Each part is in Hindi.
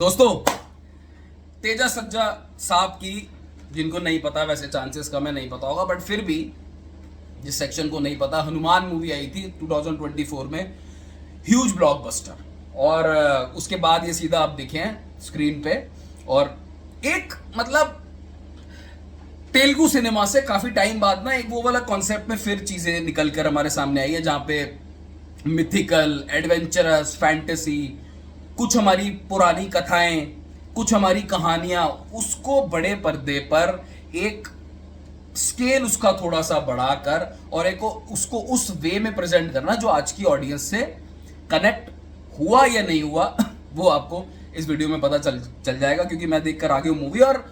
दोस्तों, तेजा सज्जा साहब की, जिनको नहीं पता, वैसे चांसेस कम है नहीं पता होगा, बट फिर भी जिस सेक्शन को नहीं पता, हनुमान मूवी आई थी 2024 में, ह्यूज ब्लॉकबस्टर। और उसके बाद ये सीधा आप देखें स्क्रीन पे, और एक मतलब तेलुगु सिनेमा से काफी टाइम बाद ना एक वो वाला कॉन्सेप्ट में फिर चीजें निकल कर हमारे सामने आई है, जहां पे मिथिकल, एडवेंचरस, फैंटेसी, कुछ हमारी पुरानी कथाएं, कुछ हमारी कहानियां, उसको बड़े पर्दे पर एक स्केल उसका थोड़ा सा बढ़ाकर और एक उसको उस वे में प्रेजेंट करना जो आज की ऑडियंस से कनेक्ट हुआ या नहीं हुआ वो आपको इस वीडियो में पता चल जाएगा, क्योंकि मैं देखकर आ गया हूं मूवी। और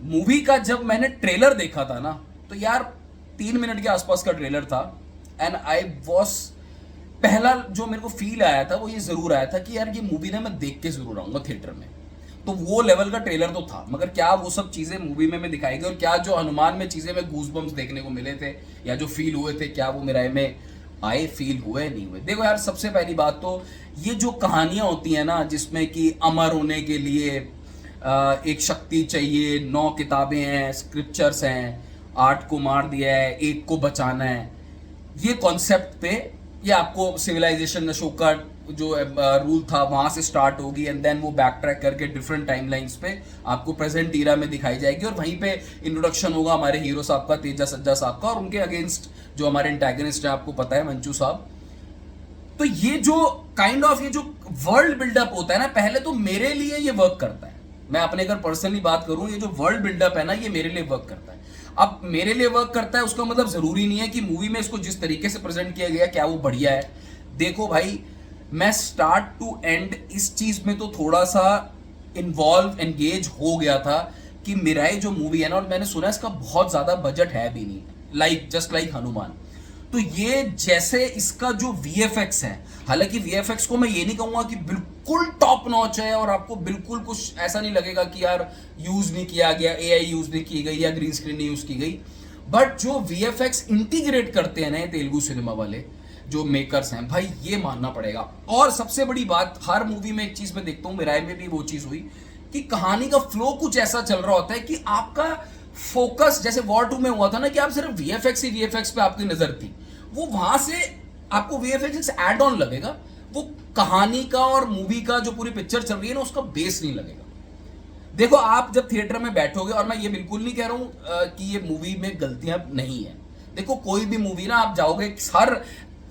मूवी का जब मैंने ट्रेलर देखा था ना, तो यार 3 मिनट के आसपास का ट्रेलर था, एंड आई वॉज, पहला जो मेरे को फील आया था वो ये जरूर आया था कि यार ये मूवी ना मैं देख के जरूर आऊंगा थिएटर में। तो वो लेवल का ट्रेलर तो था, मगर क्या वो सब चीजें मूवी में दिखाई गई, और क्या जो हनुमान में चीजें में गूजबम्स देखने को मिले थे या जो फील हुए थे, क्या वो मेरे में आए, फील हुए नहीं हुए। देखो यार, सबसे पहली बात तो ये जो कहानियां होती है ना, जिसमें कि अमर होने के लिए एक शक्ति चाहिए, 9 किताबें हैं, स्क्रिप्चर्स हैं, 8 को मार दिया है, 1 को बचाना है, ये कॉन्सेप्ट पे ये आपको सिविलाइजेशन अशोका जो रूल था वहां से स्टार्ट होगी, एंड देन वो बैक ट्रैक करके डिफरेंट टाइमलाइंस पे आपको प्रेजेंट ईरा में दिखाई जाएगी, और वहीं पे इंट्रोडक्शन होगा हमारे हीरो साहब का, तेजा सज्जा साहब का, और उनके अगेंस्ट जो हमारे एंटागनिस्ट है, आपको पता है, मंचू साहब। तो ये जो काइंड ऑफ ये जो वर्ल्ड बिल्डअप होता है ना, पहले तो मेरे लिए ये वर्क करता है। मैं अपने अगर पर्सनली बात करूं, ये जो वर्ल्ड बिल्डअप है ना, ये मेरे लिए वर्क करता है। अब मेरे लिए वर्क करता है उसका मतलब जरूरी नहीं है कि मूवी में इसको जिस तरीके से प्रेजेंट किया गया क्या वो बढ़िया है। देखो भाई, मैं स्टार्ट टू एंड इस चीज में तो थोड़ा सा इन्वॉल्व, एंगेज हो गया था कि मिराई जो मूवी है ना, और मैंने सुना इसका बहुत ज्यादा बजट है भी नहीं, लाइक जस्ट लाइक हनुमान। तो ये जैसे इसका जो वीएफएक्स है, हालांकि वीएफएक्स को मैं ये नहीं कहूंगा कि बिल्कुल टॉप नॉच है और आपको बिल्कुल कुछ ऐसा नहीं लगेगा कि यार यूज नहीं किया गया, एआई यूज नहीं की गई या ग्रीन स्क्रीन नहीं यूज की गई, बट जो वीएफएक्स इंटीग्रेट करते हैं ना तेलुगु सिनेमा वाले जो मेकर्स हैं, भाई ये मानना पड़ेगा। और सबसे बड़ी बात, हर मूवी में एक चीज मैं देखता हूं, मेराय में भी वो चीज हुई कि कहानी का फ्लो कुछ ऐसा चल रहा होता है कि आपका फोकस, जैसे वॉर 2 में हुआ था ना, कि आप सिर्फ वीएफएक्स ही वीएफएक्स पे आपकी नजर थी, वो वहां से आपको वीएफएक्स एड ऑन लगेगा, वो कहानी का और मूवी का जो पूरी पिक्चर चल रही है ना, उसका बेस नहीं लगेगा। देखो, आप जब थिएटर में बैठोगे, और मैं ये बिल्कुल नहीं कह रहा हूं कि ये मूवी में गलतियां नहीं है, देखो कोई भी मूवी ना आप जाओगे, हर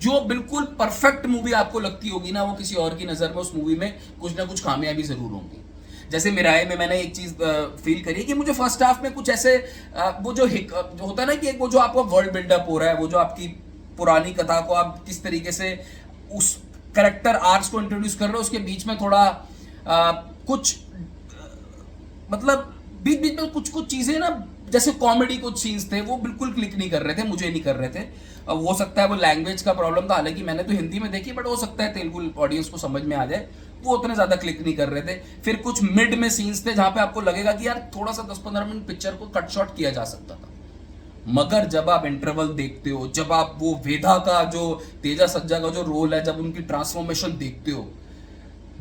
जो बिल्कुल परफेक्ट मूवी आपको लगती होगी ना, वो किसी और की नजर में उस मूवी में कुछ ना कुछ खामियां भी जरूर होंगी। जैसे मिराए में मैंने एक चीज फील करी कि मुझे फर्स्ट हाफ में कुछ ऐसे वो जो होता है ना कि एक वो जो आपका वर्ल्ड बिल्डअप हो रहा है, वो जो आपकी पुरानी कथा को आप किस तरीके से उस करेक्टर आर्क्स को इंट्रोड्यूस कर रहे हो, उसके बीच में थोड़ा कुछ मतलब बीच बीच में कुछ कुछ चीजें ना, जैसे कॉमेडी कुछ सीन्स थे, वो बिल्कुल क्लिक नहीं कर रहे थे, मुझे नहीं कर रहे थे। अब हो सकता है वो लैंग्वेज का प्रॉब्लम था, हालांकि मैंने तो हिंदी में देखी, बट हो सकता है तेलुगु ऑडियंस को समझ में आ जाए, वो उतने ज्यादा क्लिक नहीं कर रहे थे। फिर कुछ मिड में सीन्स थे जहां पे आपको लगेगा कि यार थोड़ा सा 10-15 मिनट पिक्चर को कट शॉट किया जा सकता था, मगर जब आप इंटरवल देखते हो, जब आप वो वेदा का जो तेजा सज्जा का जो रोल है, जब उनकी ट्रांसफॉर्मेशन देखते हो,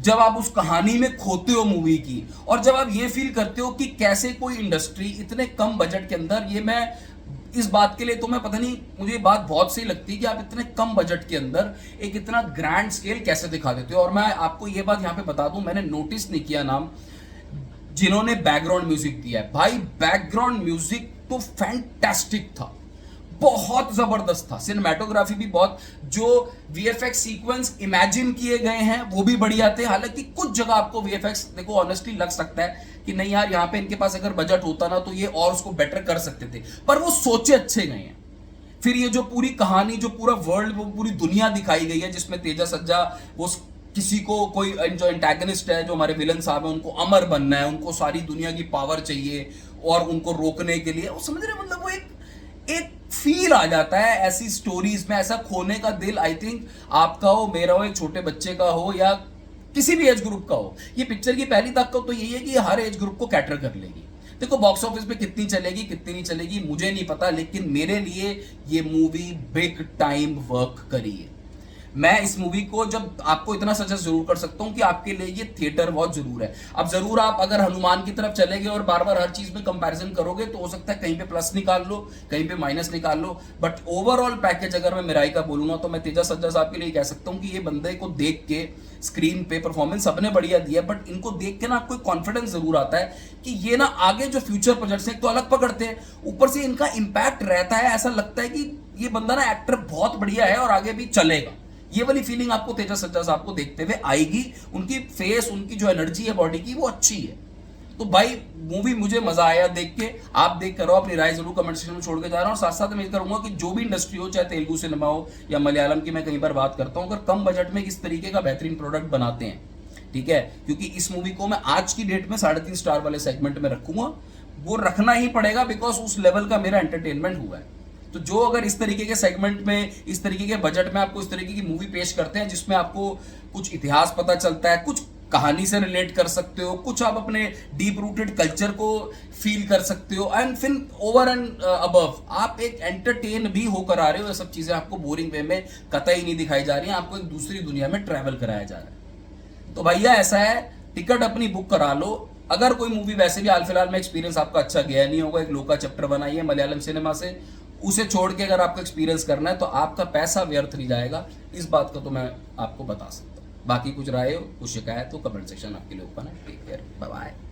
जब आप उस कहानी में खोते हो मूवी की, और जब आप ये फील करते हो कि कैसे कोई इंडस्ट्री इतने कम बजट के अंदर, ये मैं इस बात के लिए तो मैं पता नहीं, मुझे ये बात बहुत सही लगती है कि आप इतने कम बजट के अंदर एक इतना ग्रैंड स्केल कैसे दिखा देते हो। और मैं आपको ये बात यहां पे बता दूं, मैंने नोटिस नहीं किया नाम जिन्होंने बैकग्राउंड म्यूजिक दिया है, भाई बैकग्राउंड म्यूजिक तो फैंटास्टिक था, बहुत जबरदस्त था, सिनेमेटोग्राफी भी बहुत, जो वीएफएक्स सीक्वेंस इमेजिन किए गए हैं वो भी बढ़िया थे। हालांकि कुछ जगह आपको वीएफएक्स देखो ऑनेस्टली लग सकता है कि नहीं यार, यहां पे इनके पास अगर बजट होता ना तो ये और उसको बेटर कर सकते थे, पर वो सोचे अच्छे गए हैं। फिर ये जो पूरी कहानी, जो पूरा वर्ल्ड, वो पूरी दुनिया दिखाई गई है, जिसमें तेजा सज्जा वो किसी को, कोई जो एंटागनिस्ट है, जो हमारे विलन साहब है, उनको अमर बनना है, उनको सारी दुनिया की पावर चाहिए और उनको रोकने के लिए, वो समझ रहे, मतलब वो एक फील आ जाता है ऐसी स्टोरीज में। ऐसा खोने का दिल, आई थिंक आपका हो, मेरा हो, एक छोटे बच्चे का हो, या किसी भी एज ग्रुप का हो। ये पिक्चर की पहली ताकत तो यही है कि हर एज ग्रुप को कैटर कर लेगी। देखो बॉक्स ऑफिस पे कितनी चलेगी कितनी नहीं चलेगी मुझे नहीं पता, लेकिन मेरे लिए ये मूवी बिग टाइम वर्क करी है। मैं इस मूवी को जब आपको इतना सजेस्ट जरूर कर सकता हूं कि आपके लिए ये थिएटर वॉच जरूर है। अब जरूर आप अगर हनुमान की तरफ चले गए और बार बार हर चीज में कंपैरिजन करोगे तो हो सकता है कहीं पे प्लस निकाल लो, कहीं पे माइनस निकाल लो, बट ओवरऑल पैकेज अगर मैं मिराई का बोलूंगा तो मैं तेजा सज्जा साहब के लिए कह सकता हूं कि ये बंदे को देख के स्क्रीन पे परफॉर्मेंस सबने बढ़िया दिया, बट इनको देख के ना आपको कॉन्फिडेंस जरूर आता है कि ये ना आगे जो फ्यूचर प्रोजेक्ट्स हैं तो अलग पकड़ते हैं, ऊपर से इनका इंपैक्ट रहता है, ऐसा लगता है कि ये बंदा ना एक्टर बहुत बढ़िया है और आगे भी चलेगा। ये वाली फीलिंग आपको तेजा सज्जा साहब को देखते हुए आएगी। उनकी फेस, उनकी जो एनर्जी है बॉडी की वो अच्छी है। तो भाई मूवी मुझे मजा आया देख के, आप देख करो, अपनी राय जरूर कमेंट सेक्शन में छोड़ के जा रहा हूँ। साथ साथ मैं ये करूंगा कि जो भी इंडस्ट्री हो, चाहे तेलुगु सिनेमा हो या मलयालम की, मैं कई बार बात करता हूँ, अगर कम बजट में इस तरीके का बेहतरीन प्रोडक्ट बनाते हैं, ठीक है, क्योंकि इस मूवी को मैं आज की डेट में 3.5 स्टार वाले सेगमेंट में रखूंगा, वो रखना ही पड़ेगा बिकॉज उस लेवल का मेरा एंटरटेनमेंट हुआ है। तो जो अगर इस तरीके के सेगमेंट में, इस तरीके के बजट में आपको इस तरीके की मूवी पेश करते हैं जिसमें आपको कुछ इतिहास पता चलता है, कुछ कहानी से रिलेट कर सकते हो, कुछ आप अपने डीप रूटेड कल्चर को फील कर सकते हो, एंड फिर ओवर एंड अबव आप एक एंटरटेन भी होकर आ रहे हो, ये सब चीजें आपको बोरिंग वे में कतई नहीं दिखाई जा रही हैं, आपको एक दूसरी दुनिया में ट्रैवल कराया जा रहा है। तो भैया ऐसा है, टिकट अपनी बुक करा लो। अगर कोई मूवी वैसे भी हाल फिलहाल में एक्सपीरियंस आपका अच्छा गया नहीं होगा, एक लोका चैप्टर बनाई है मलयालम सिनेमा से, उसे छोड़ के अगर आपको एक्सपीरियंस करना है तो आपका पैसा व्यर्थ नहीं जाएगा, इस बात का तो मैं आपको बता सकता हूँ। बाकी कुछ राय हो, कुछ शिकायत हो, कमेंट सेक्शन आपके लिए ओपन है। Take care, bye bye.